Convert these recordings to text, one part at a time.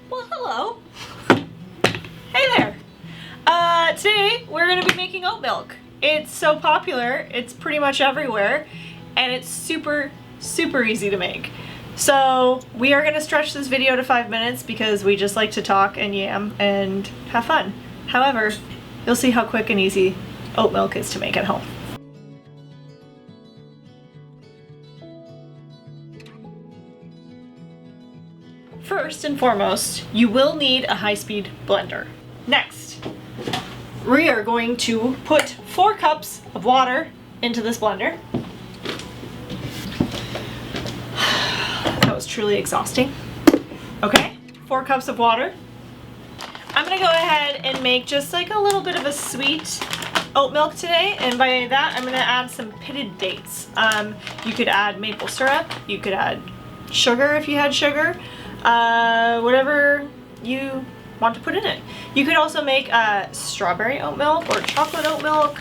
Well, hello. Hey there. Today we're going to be making oat milk. It's so popular, it's pretty much everywhere, and it's super easy to make. So we are going to stretch this video to 5 minutes because we just like to talk and yam and have fun. However, you'll see how quick and easy oat milk is to make at home. First and foremost, you will need a high-speed blender. Next, we are going to put 4 cups of water into this blender. That was truly exhausting. Okay, 4 cups of water. I'm gonna go ahead and make just like a little bit of a sweet oat milk today, and by that I'm gonna add some pitted dates. You could add maple syrup, you could add sugar if you had sugar, whatever you want to put in it. You could also make strawberry oat milk or chocolate oat milk.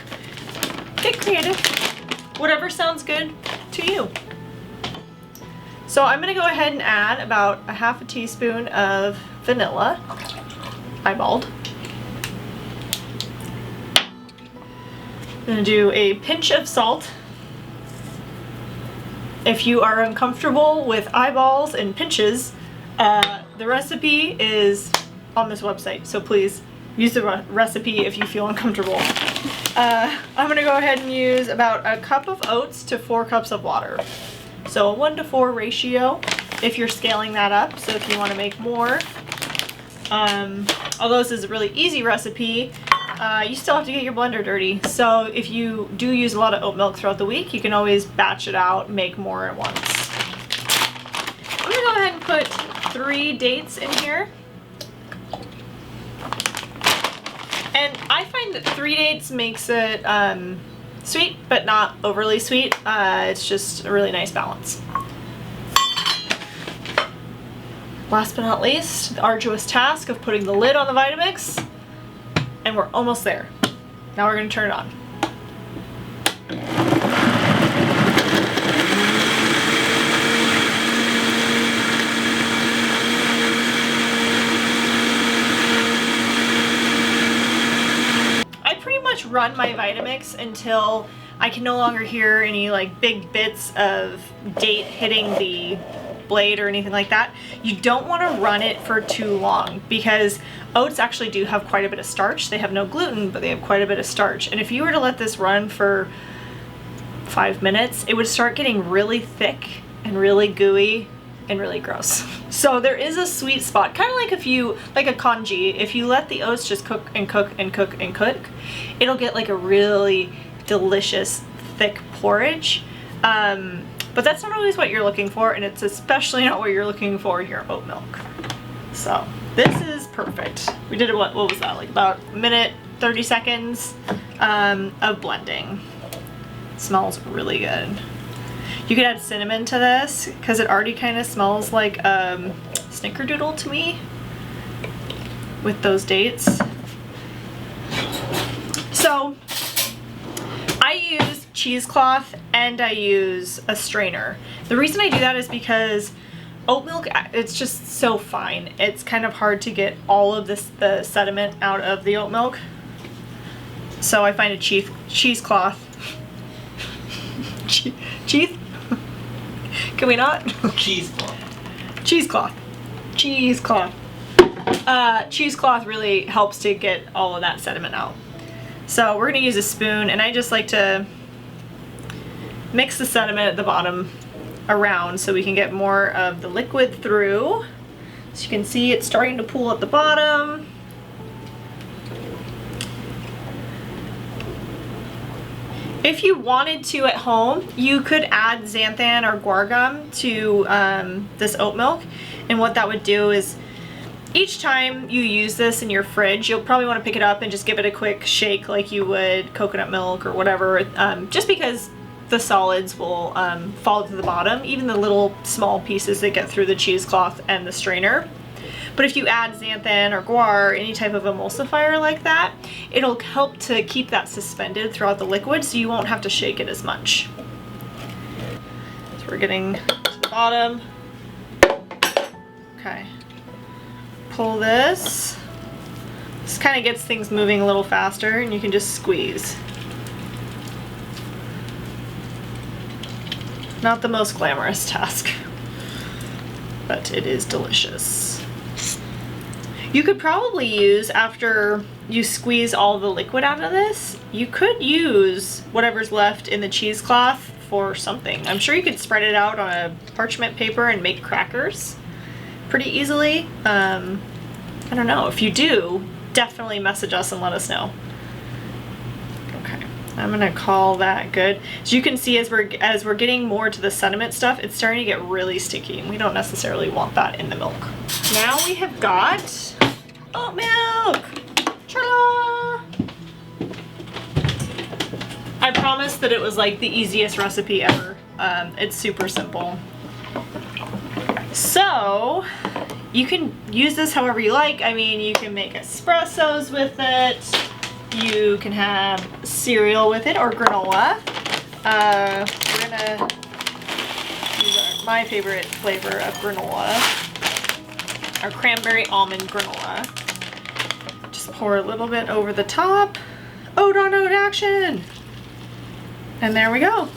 Get creative. Whatever sounds good to you. So I'm going to go ahead and add about a half a teaspoon of vanilla, eyeballed. I'm going to do a pinch of salt. If you are uncomfortable with eyeballs and pinches, the recipe is on this website, so please use the recipe if you feel uncomfortable. I'm gonna go ahead and use about a cup of oats to 4 cups of water. So a 1-to-4 ratio if you're scaling that up. So if you want to make more, although this is a really easy recipe, you still have to get your blender dirty. So if you do use a lot of oat milk throughout the week, you can always batch it out, make more at once. I'm gonna go ahead and put 3 dates in here. And I find that 3 dates makes it sweet, but not overly sweet. It's just a really nice balance. Last but not least, the arduous task of putting the lid on the Vitamix. And we're almost there. Now we're going to turn it on. Run my Vitamix until I can no longer hear any like big bits of date hitting the blade or anything like that. You don't want to run it for too long because oats actually do have quite a bit of starch. They have no gluten, but they have quite a bit of starch. And if you were to let this run for 5 minutes, it would start getting really thick and really gooey and really gross. So there is a sweet spot, kind of like if you, like a congee, if you let the oats just cook and cook and cook and cook, it'll get like a really delicious thick porridge. But that's not always what you're looking for, and it's especially not what you're looking for in your oat milk. So this is perfect. We did it, what was that, like about a minute, 30 seconds of blending. It smells really good. You could add cinnamon to this because it already kind of smells like snickerdoodle to me with those dates. So I use cheesecloth and I use a strainer. The reason I do that is because oat milk, it's just so fine. It's kind of hard to get all of the sediment out of the oat milk. So I find a cheesecloth. Cheese? Can we not? Cheesecloth. Cheesecloth. Cheesecloth. Cheesecloth really helps to get all of that sediment out. So we're going to use a spoon, and I just like to mix the sediment at the bottom around so we can get more of the liquid through. So you can see it's starting to pool at the bottom. If you wanted to at home, you could add xanthan or guar gum to this oat milk, and what that would do is each time you use this in your fridge, you'll probably want to pick it up and just give it a quick shake like you would coconut milk or whatever, just because the solids will fall to the bottom, even the little small pieces that get through the cheesecloth and the strainer. But if you add xanthan or guar, any type of emulsifier like that, it'll help to keep that suspended throughout the liquid so you won't have to shake it as much. So we're getting to the bottom. Okay. pull this. This kind of gets things moving a little faster, and you can just squeeze. Not the most glamorous task, but it is delicious. You could probably use, after you squeeze all the liquid out of this, you could use whatever's left in the cheesecloth for something. I'm sure you could spread it out on a parchment paper and make crackers pretty easily. I don't know. If you do, definitely message us and let us know. Okay, I'm gonna call that good. As you can see, as we're getting more to the sediment stuff, it's starting to get really sticky, and we don't necessarily want that in the milk. Now we have got oat milk. Ta-da! I promised that it was like the easiest recipe ever. It's super simple. So you can use this however you like. I mean, you can make espressos with it. You can have cereal with it or granola. We're gonna use my favorite flavor of granola, our cranberry almond granola. Just pour a little bit over the top. Oat on oat action. And there we go.